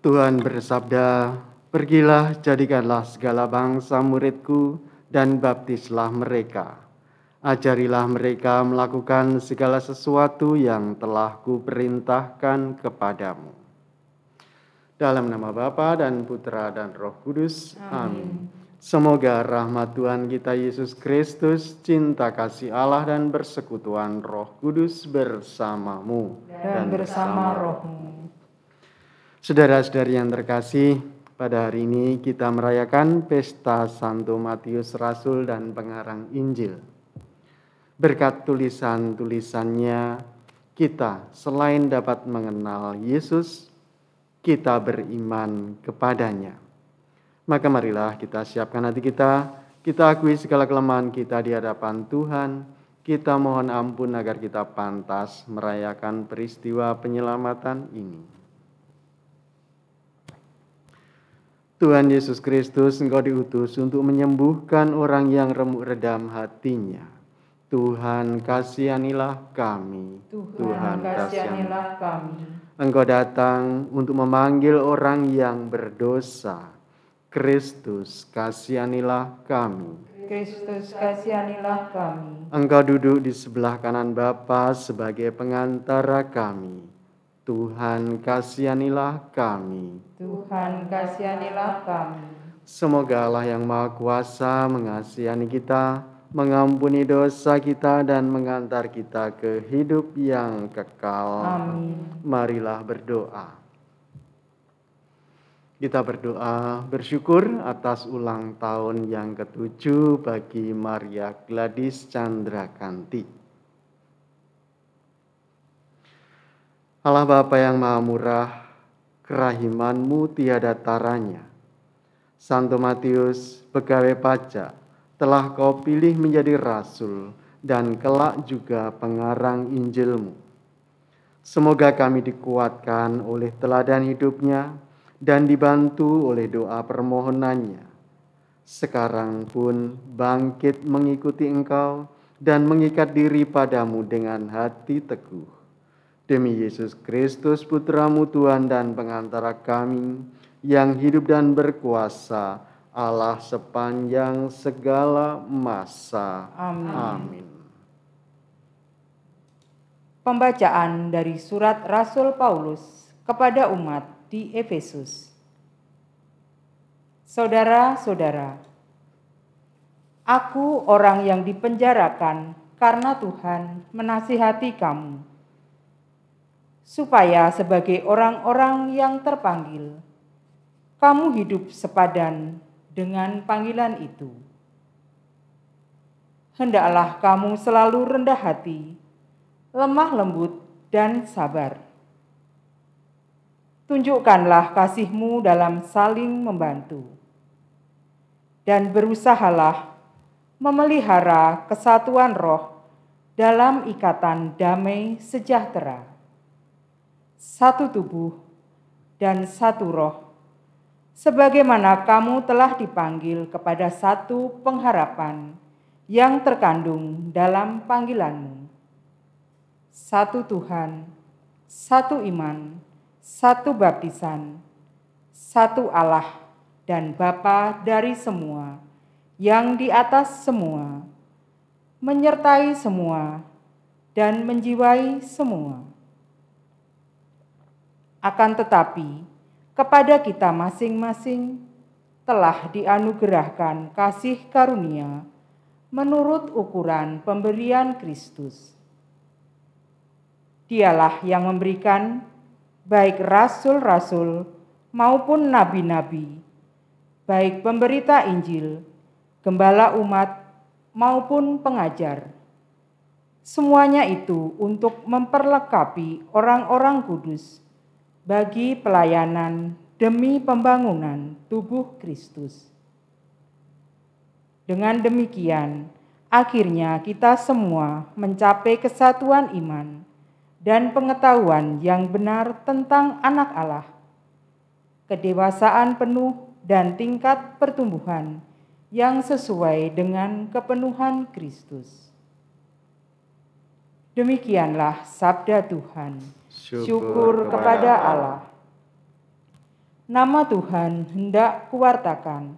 Tuhan bersabda, "Pergilah, jadikanlah segala bangsa muridku, dan baptislah mereka. Ajarilah mereka melakukan segala sesuatu yang telah kuperintahkan kepadamu." Dalam nama Bapa dan Putra dan Roh Kudus. Amin. Semoga rahmat Tuhan kita Yesus Kristus, cinta kasih Allah dan persekutuan Roh Kudus bersamamu dan bersama rohmu. Saudara-saudari yang terkasih, pada hari ini kita merayakan pesta Santo Matius Rasul dan pengarang Injil. Berkat tulisan-tulisannya, kita selain dapat mengenal Yesus, kita beriman kepadanya. Maka marilah kita siapkan hati kita akui segala kelemahan kita di hadapan Tuhan, kita mohon ampun agar kita pantas merayakan peristiwa penyelamatan ini. Tuhan Yesus Kristus, Engkau diutus untuk menyembuhkan orang yang remuk redam hatinya. Tuhan, kasihanilah kami. Tuhan, kasihanilah kami. Engkau datang untuk memanggil orang yang berdosa. Kristus, kasihanilah kami. Kristus, kasihanilah kami. Engkau duduk di sebelah kanan Bapa sebagai pengantara kami. Tuhan, kasihanilah kami. Tuhan, kasihanilah kami. Semoga Allah yang Maha Kuasa mengasihani kita, mengampuni dosa kita, dan mengantar kita ke hidup yang kekal. Amin. Marilah berdoa. Kita berdoa bersyukur atas ulang tahun yang ke-7 bagi Maria Gladys Candrakanti. Allah Bapa yang Maha Murah, kerahiman-Mu tiada taranya. Santo Matius, pegawai pajak, telah Kau pilih menjadi rasul dan kelak juga pengarang Injil-Mu. Semoga kami dikuatkan oleh teladan hidupnya dan dibantu oleh doa permohonannya. Sekarang pun bangkit mengikuti Engkau dan mengikat diri padamu dengan hati teguh. Demi Yesus Kristus, Putra-Mu Tuhan dan pengantara kami, yang hidup dan berkuasa, Allah sepanjang segala masa. Amin. Amin. Pembacaan dari surat Rasul Paulus kepada umat di Efesus. Saudara-saudara, aku orang yang dipenjarakan karena Tuhan menasihati kamu, supaya sebagai orang-orang yang terpanggil, kamu hidup sepadan dengan panggilan itu. Hendaklah kamu selalu rendah hati, lemah lembut, dan sabar. Tunjukkanlah kasih-Mu dalam saling membantu, dan berusahalah memelihara kesatuan roh dalam ikatan damai sejahtera. Satu tubuh dan satu roh, sebagaimana kamu telah dipanggil kepada satu pengharapan yang terkandung dalam panggilan-Mu. Satu Tuhan, satu iman, satu baptisan, satu Allah dan Bapa dari semua, yang di atas semua, menyertai semua, dan menjiwai semua. Akan tetapi, kepada kita masing-masing telah dianugerahkan kasih karunia menurut ukuran pemberian Kristus. Dialah yang memberikan baik rasul-rasul maupun nabi-nabi, baik pemberita Injil, gembala umat, maupun pengajar. Semuanya itu untuk memperlengkapi orang-orang kudus bagi pelayanan demi pembangunan tubuh Kristus. Dengan demikian, akhirnya kita semua mencapai kesatuan iman dan pengetahuan yang benar tentang anak Allah, kedewasaan penuh dan tingkat pertumbuhan yang sesuai dengan kepenuhan Kristus. Demikianlah sabda Tuhan. Syukur kepada Allah. Nama Tuhan hendak kuwartakan,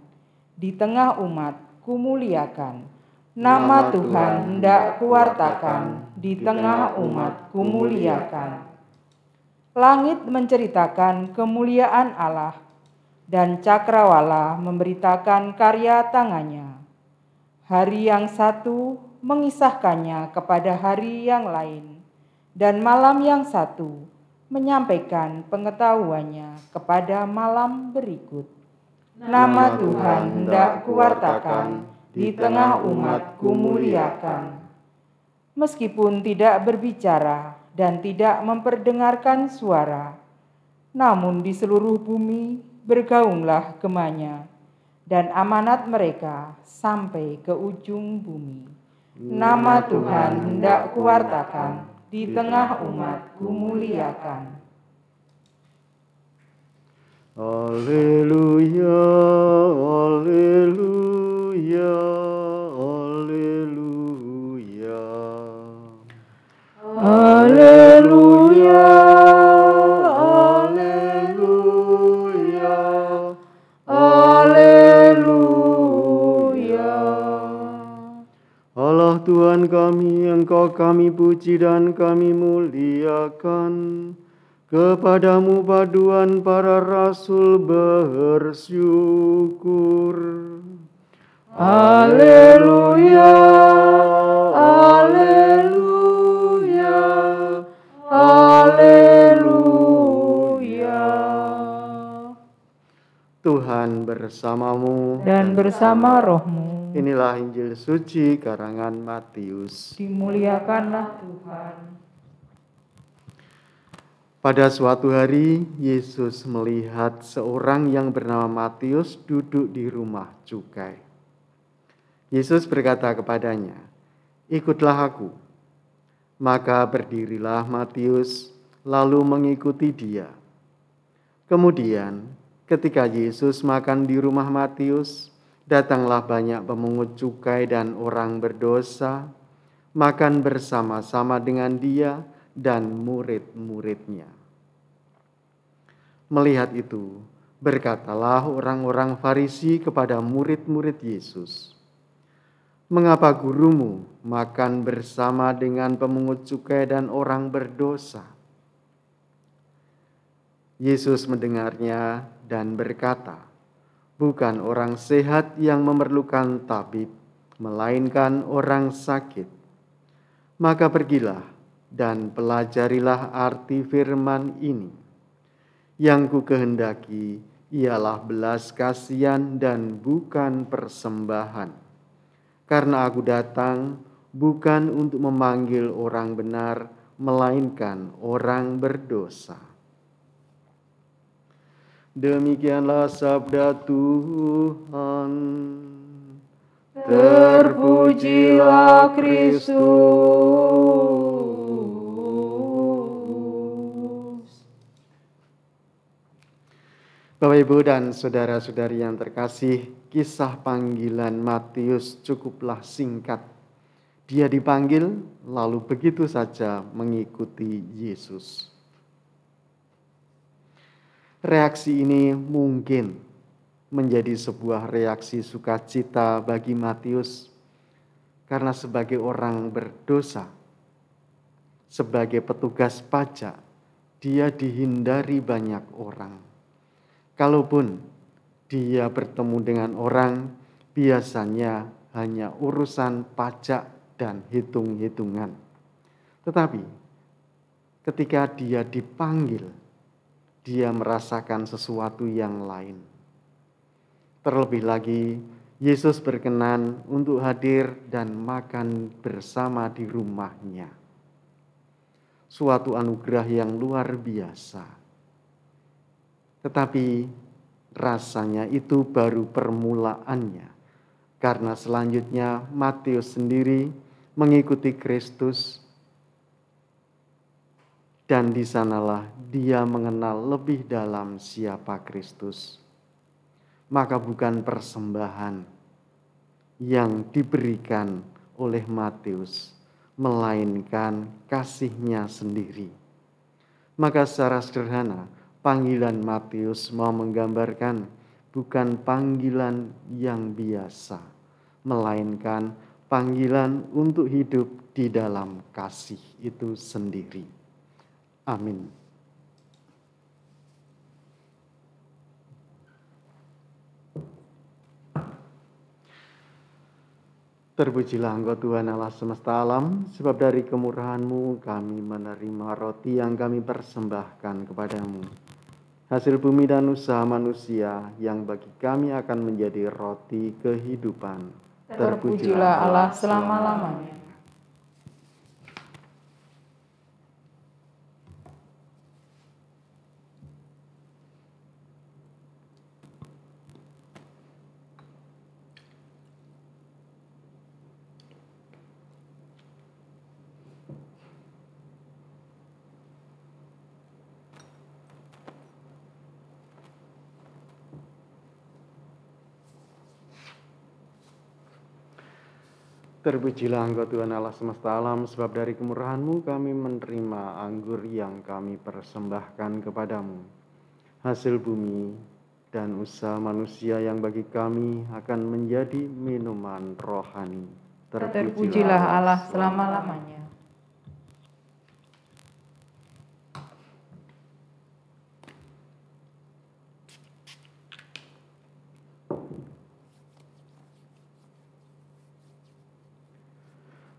di tengah umat kumuliakan. Nama Tuhan hendak kuwartakan, di tengah umat kumuliakan. Langit menceritakan kemuliaan Allah, dan cakrawala memberitakan karya tangannya. Hari yang satu mengisahkannya kepada hari yang lain, dan malam yang satu menyampaikan pengetahuannya kepada malam berikut. Nama Tuhan hendak kuwartakan, di tengah umat kumuliakan. Meskipun tidak berbicara dan tidak memperdengarkan suara, namun di seluruh bumi bergaunglah gemanya, dan amanat mereka sampai ke ujung bumi. Nama Tuhan hendak kuwartakan, di tengah umat kumuliakan. Haleluya, haleluya, haleluya. Haleluya, haleluya, haleluya. Allah Tuhan kami, Engkau kami puji dan kami muliakan. Kepadamu paduan para rasul bersyukur. Haleluya, haleluya, haleluya. Tuhan bersamamu Dan bersama rohmu. Inilah Injil suci karangan Matius. Dimuliakanlah Tuhan. Pada suatu hari, Yesus melihat seorang yang bernama Matius duduk di rumah cukai. Yesus berkata kepadanya, "Ikutlah aku." Maka berdirilah Matius, lalu mengikuti dia. Kemudian, ketika Yesus makan di rumah Matius, datanglah banyak pemungut cukai dan orang berdosa, makan bersama-sama dengan dia dan murid-muridnya. Melihat itu, berkatalah orang-orang Farisi kepada murid-murid Yesus, "Mengapa gurumu makan bersama dengan pemungut cukai dan orang berdosa?" Yesus mendengarnya dan berkata, "Bukan orang sehat yang memerlukan tabib, melainkan orang sakit. Maka pergilah dan pelajarilah arti firman ini. Yang ku kehendaki ialah belas kasihan dan bukan persembahan. Karena aku datang bukan untuk memanggil orang benar, melainkan orang berdosa." Demikianlah sabda Tuhan. Terpujilah Kristus. Bapak, Ibu, dan saudara-saudari yang terkasih, kisah panggilan Matius cukuplah singkat. Dia dipanggil, lalu begitu saja mengikuti Yesus. Reaksi ini mungkin menjadi sebuah reaksi sukacita bagi Matius, karena sebagai orang berdosa, sebagai petugas pajak, dia dihindari banyak orang. Kalaupun dia bertemu dengan orang, biasanya hanya urusan pajak dan hitung-hitungan. Tetapi ketika dia dipanggil, dia merasakan sesuatu yang lain. Terlebih lagi, Yesus berkenan untuk hadir dan makan bersama di rumahnya. Suatu anugerah yang luar biasa. Tetapi rasanya itu baru permulaannya, karena selanjutnya Matius sendiri mengikuti Kristus, dan di sanalah dia mengenal lebih dalam siapa Kristus. Maka bukan persembahan yang diberikan oleh Matius, melainkan kasihnya sendiri. Maka secara sederhana, Panggilan Matius mau menggambarkan bukan panggilan yang biasa, melainkan panggilan untuk hidup di dalam kasih itu sendiri. Amin. Terpujilah Engkau Tuhan Allah semesta alam, sebab dari kemurahan-Mu kami menerima roti yang kami persembahkan kepadamu. Hasil bumi dan usaha manusia yang bagi kami akan menjadi roti kehidupan. Terpujilah Allah selama-lamanya. Terpujilah Engkau Tuhan Allah semesta alam, sebab dari kemurahan-Mu kami menerima anggur yang kami persembahkan kepadamu. Hasil bumi dan usaha manusia yang bagi kami akan menjadi minuman rohani. Terpujilah Allah selama-lamanya.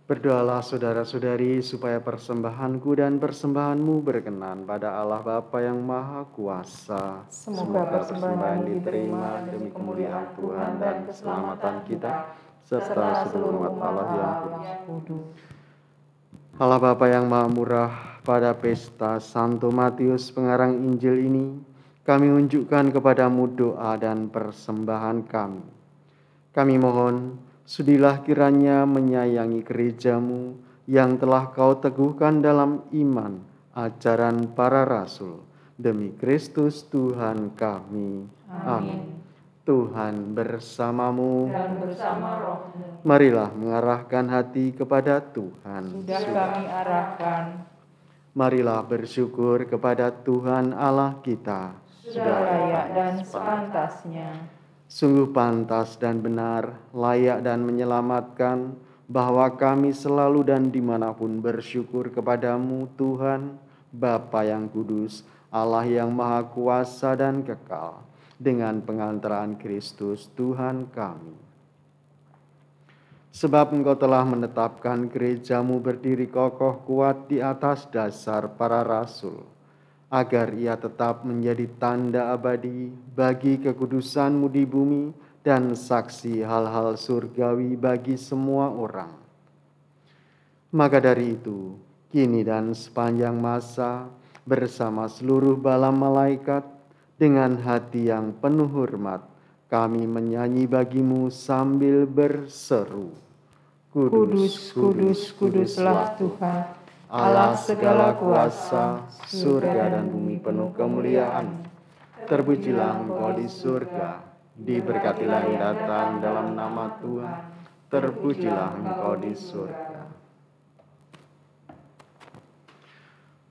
Berdoalah saudara-saudari supaya persembahanku dan persembahanmu berkenan pada Allah Bapa yang Maha Kuasa. Semoga persembahan ini diterima demi kemuliaan Tuhan dan keselamatan kita, serta seluruh umat Allah yang kudus. Allah Bapa yang Maha Murah, pada pesta Santo Matius pengarang Injil ini, kami unjukkan kepadamu doa dan persembahan kami. Kami mohon, sudilah kiranya menyayangi gerejamu yang telah kau teguhkan dalam iman, ajaran para rasul, demi Kristus Tuhan kami. Amin. Tuhan bersamamu Dan bersama rohmu. Marilah mengarahkan hati kepada Tuhan. Sudah kami arahkan. Marilah bersyukur kepada Tuhan Allah kita. Sudah layak dan sepantasnya. Sungguh pantas dan benar, layak dan menyelamatkan, bahwa kami selalu dan dimanapun bersyukur kepadamu Tuhan, Bapa yang kudus, Allah yang maha kuasa dan kekal, dengan pengantaran Kristus Tuhan kami. Sebab Engkau telah menetapkan gerejamu berdiri kokoh kuat di atas dasar para rasul, agar ia tetap menjadi tanda abadi bagi kekudusan-Mu di bumi dan saksi hal-hal surgawi bagi semua orang. Maka dari itu, kini dan sepanjang masa, bersama seluruh bala malaikat, dengan hati yang penuh hormat, kami menyanyi bagimu sambil berseru. Kudus, kudus, kuduslah Tuhan, Allah segala kuasa, surga dan bumi penuh kemuliaan. Terpujilah Engkau di surga, diberkatilah yang datang dalam nama Tuhan. Terpujilah Engkau di surga.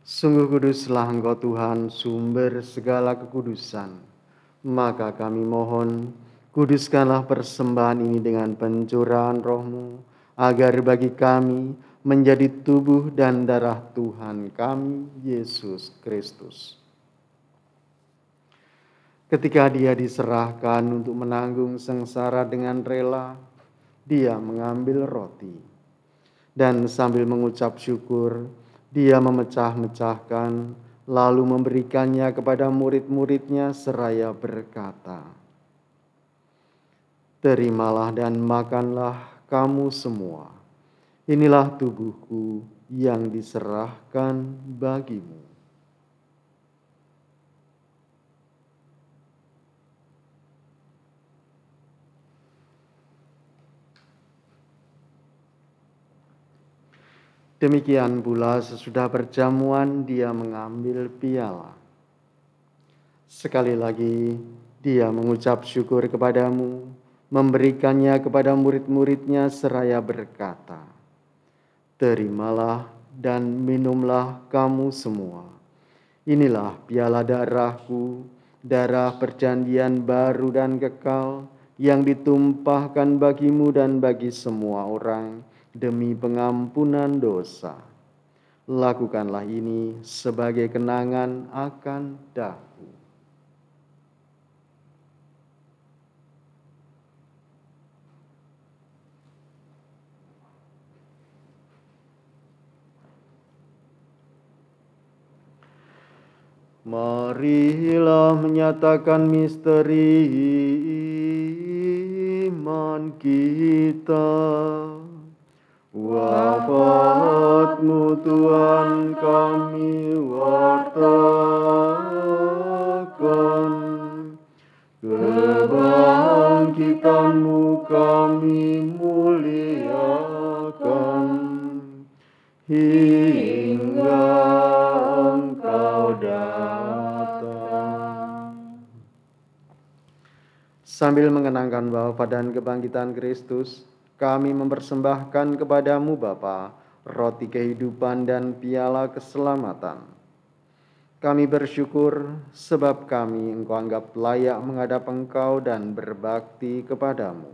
Sungguh kuduslah Engkau Tuhan, sumber segala kekudusan. Maka kami mohon, kuduskanlah persembahan ini dengan pencurahan Roh-Mu, agar bagi kami menjadi tubuh dan darah Tuhan kami, Yesus Kristus. Ketika Dia diserahkan untuk menanggung sengsara dengan rela, Dia mengambil roti, dan sambil mengucap syukur, Dia memecah-mecahkan, lalu memberikannya kepada murid-muridnya seraya berkata, "Terimalah dan makanlah kamu semua. Inilah tubuhku yang diserahkan bagimu." Demikian pula sesudah perjamuan Dia mengambil piala. Sekali lagi Dia mengucap syukur kepadamu, memberikannya kepada murid-muridnya seraya berkata, "Terimalah dan minumlah kamu semua. Inilah piala darahku, darah perjanjian baru dan kekal, yang ditumpahkan bagimu dan bagi semua orang demi pengampunan dosa. Lakukanlah ini sebagai kenangan akan daku. Marilah menyatakan misteri iman kita. Wafat-Mu Tuhan kami wartakan, kebangkitan-Mu kami muliakan, hingga Engkau datang. Sambil mengenangkan wafat dan kebangkitan Kristus, kami mempersembahkan kepadamu Bapa, roti kehidupan dan piala keselamatan. Kami bersyukur sebab kami Engkau anggap layak menghadap Engkau dan berbakti kepadamu.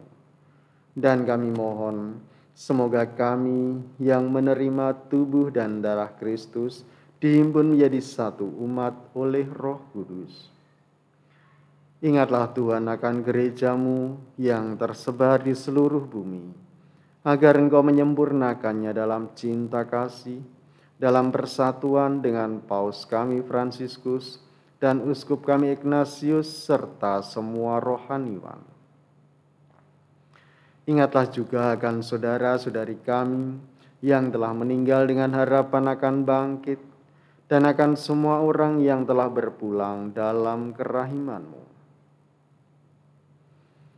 Dan kami mohon, semoga kami yang menerima tubuh dan darah Kristus dihimpun menjadi satu umat oleh Roh Kudus. Ingatlah Tuhan akan gereja-Mu yang tersebar di seluruh bumi, agar Engkau menyempurnakannya dalam cinta kasih, dalam persatuan dengan Paus kami Fransiskus dan Uskup kami Ignatius serta semua rohaniwan. Ingatlah juga akan saudara-saudari kami yang telah meninggal dengan harapan akan bangkit, dan akan semua orang yang telah berpulang dalam kerahiman-Mu.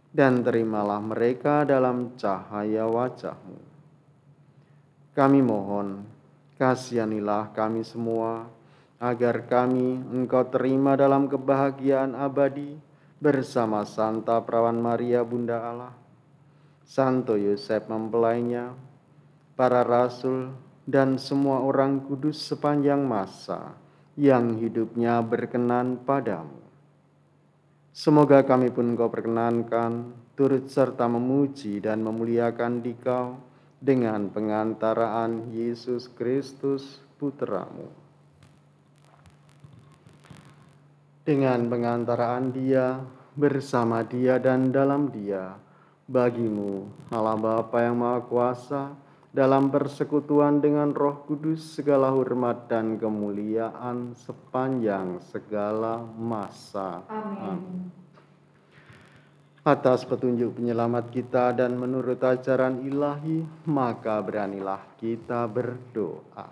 Dan terimalah mereka dalam cahaya wajah-Mu. Kami mohon, kasihanilah kami semua, agar kami Engkau terima dalam kebahagiaan abadi bersama Santa Perawan Maria Bunda Allah, Santo Yosef mempelainya, para rasul, dan semua orang kudus sepanjang masa yang hidupnya berkenan padamu. Semoga kami pun Engkau perkenankan, turut serta memuji dan memuliakan Dikau dengan pengantaraan Yesus Kristus Putra-Mu. Dengan pengantaraan Dia, bersama Dia dan dalam Dia, bagimu Allah Bapa yang Maha Kuasa, dalam persekutuan dengan Roh Kudus segala hormat dan kemuliaan sepanjang segala masa. Amin. Atas petunjuk penyelamat kita dan menurut ajaran ilahi, maka beranilah kita berdoa.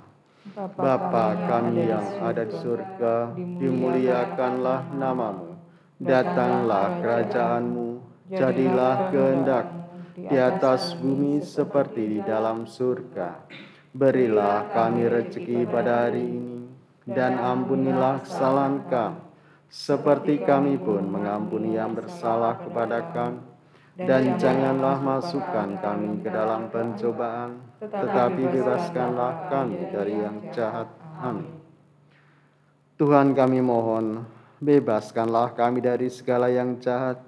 Bapa kami yang ada di surga, dimuliakanlah namamu. Datanglah kerajaan-Mu, jadilah kehendak-Mu di atas bumi seperti di dalam surga. Berilah kami rezeki pada hari ini, dan ampunilah kesalahan kami, seperti kami pun mengampuni yang bersalah kepada kami. Dan janganlah masukkan kami ke dalam pencobaan, tetapi bebaskanlah kami dari yang jahat. Amin. Tuhan kami mohon, bebaskanlah kami dari segala yang jahat.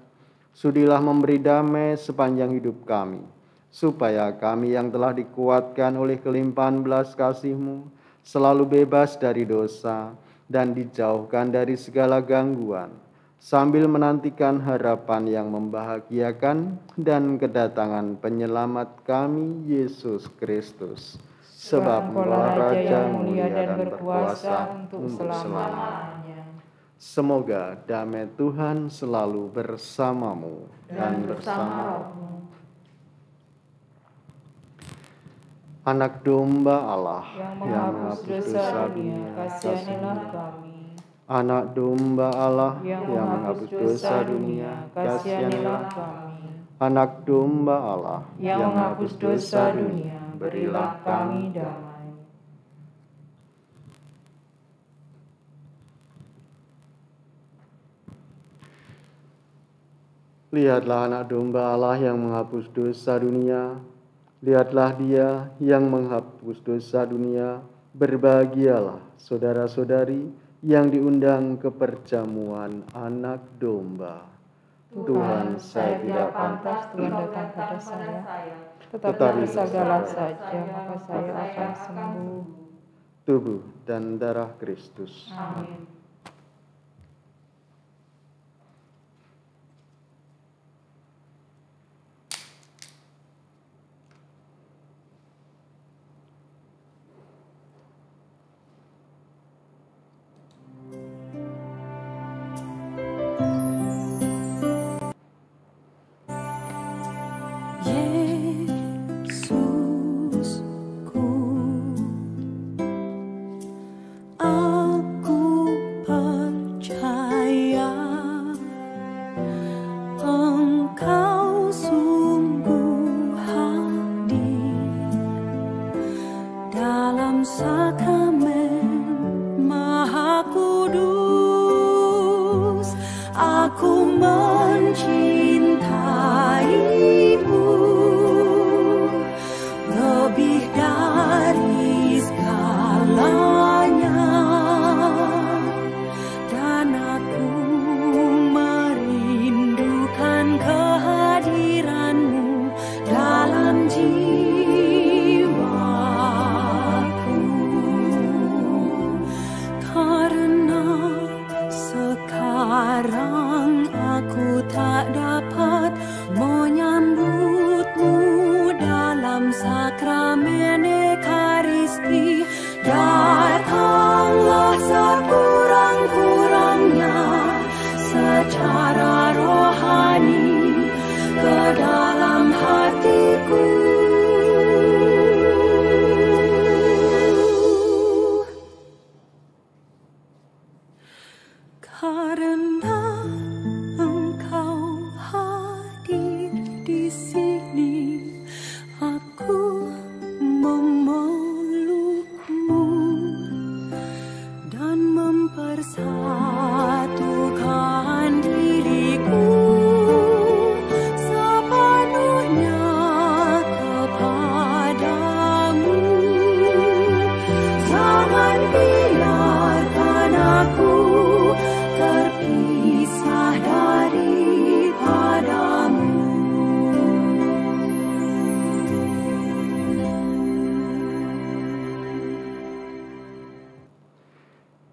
Sudilah memberi damai sepanjang hidup kami, supaya kami yang telah dikuatkan oleh kelimpahan belas kasih-Mu selalu bebas dari dosa dan dijauhkan dari segala gangguan, sambil menantikan harapan yang membahagiakan dan kedatangan penyelamat kami, Yesus Kristus. Sebab Engkaulah Raja yang mulia dan berkuasa untuk selamanya. Semoga damai Tuhan selalu bersamamu dan bersama rohmu. Anak domba Allah yang menghapus dosa dunia, kasihanilah kami. Anak domba Allah yang menghapus dosa dunia, kasihanilah kami. Anak domba Allah yang menghapus dosa dunia, berilah kami damai. Lihatlah anak domba Allah yang menghapus dosa dunia. Lihatlah Dia yang menghapus dosa dunia. Berbahagialah saudara-saudari yang diundang ke perjamuan Anak Domba. Tuhan, saya tidak pantas Tuhan datang pada saya, tetapi bersabdalah saja, maka saya akan sembuh. Tubuh dan darah Kristus. Amin.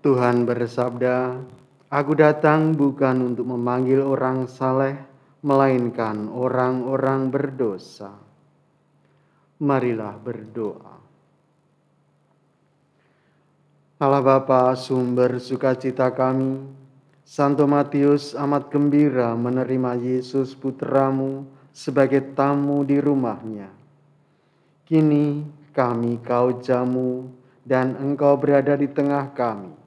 Tuhan bersabda, "Aku datang bukan untuk memanggil orang saleh, melainkan orang-orang berdosa." Marilah berdoa. Allah Bapa, sumber sukacita kami, Santo Matius amat gembira menerima Yesus Putramu sebagai tamu di rumahnya. Kini kami kau jamu dan Engkau berada di tengah kami.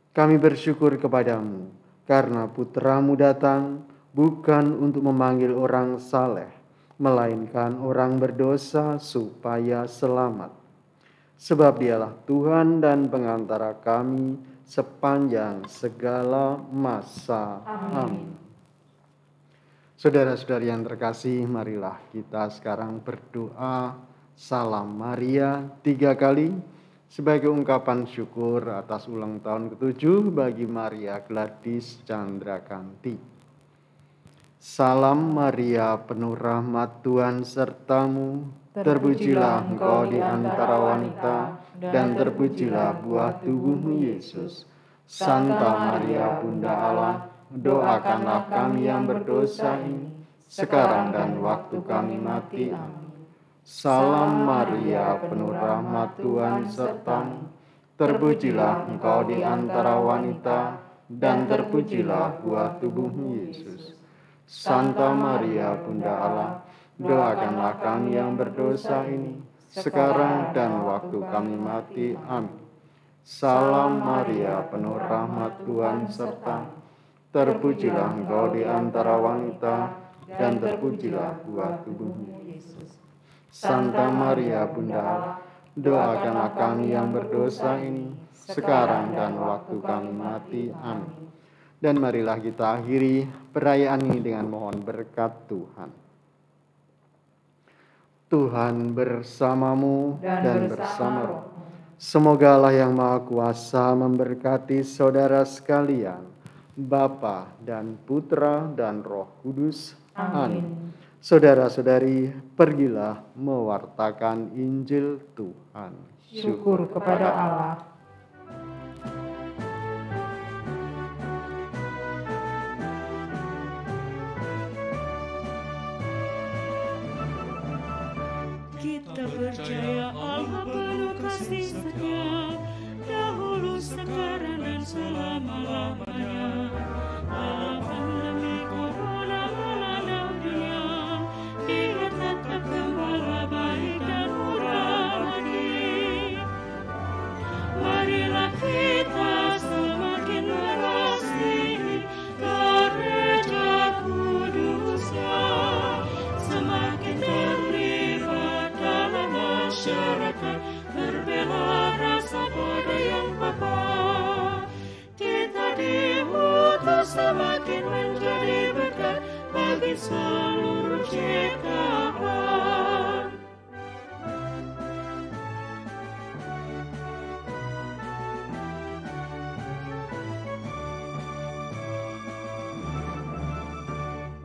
Kami bersyukur kepadamu karena Putramu datang bukan untuk memanggil orang saleh, melainkan orang berdosa supaya selamat. Sebab dialah Tuhan dan pengantara kami sepanjang segala masa. Amin. Saudara-saudari yang terkasih, marilah kita sekarang berdoa Salam Maria 3 kali sebagai ungkapan syukur atas ulang tahun ke-7 bagi Maria Gladys Candrakanti. Salam Maria, penuh rahmat, Tuhan sertamu, terpujilah engkau di antara wanita, dan terpujilah buah tubuhmu Yesus. Santa Maria, Bunda Allah, doakanlah kami yang berdosa ini, sekarang dan waktu kami mati. Amin. Salam Maria, penuh rahmat, Tuhan sertamu, terpujilah engkau di antara wanita, dan terpujilah buah tubuhmu Yesus. Santa Maria, Bunda Allah, doakanlah kami yang berdosa ini, sekarang dan waktu kami mati. Amin. Salam Maria, penuh rahmat, Tuhan sertamu, terpujilah engkau di antara wanita, dan terpujilah buah tubuhmu Yesus. Santa Maria, Bunda Allah, doakanlah kami yang berdosa ini, sekarang dan waktu kami mati. Amin. Dan marilah kita akhiri perayaan ini dengan mohon berkat Tuhan. Tuhan bersamamu dan bersama rohmu. Semoga Allah yang Maha Kuasa memberkati saudara sekalian, Bapa dan Putra dan Roh Kudus. Amin. Saudara-saudari, pergilah mewartakan Injil Tuhan. Syukur kepada Allah. Kita percaya Allah penuh kasih setia, dahulu, sekarang, dan selama-lamanya. Allah pandemi corona melanda dunia, Dia tetap gembala baik dan murah bagi. Marilah kita semakin mengasihi gereja kudusnya, semakin terlibat dalam masyarakat, berbela rasa pada yang Bapa. Kita diutus semakin menjadi berkat bagi seluruh ciptaan.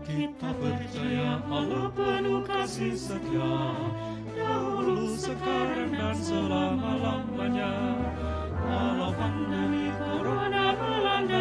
Kita percaya Allah penuh kasih setia, dahulu, sekarang, dan selama-lamanya. Allah pandemi corona melanda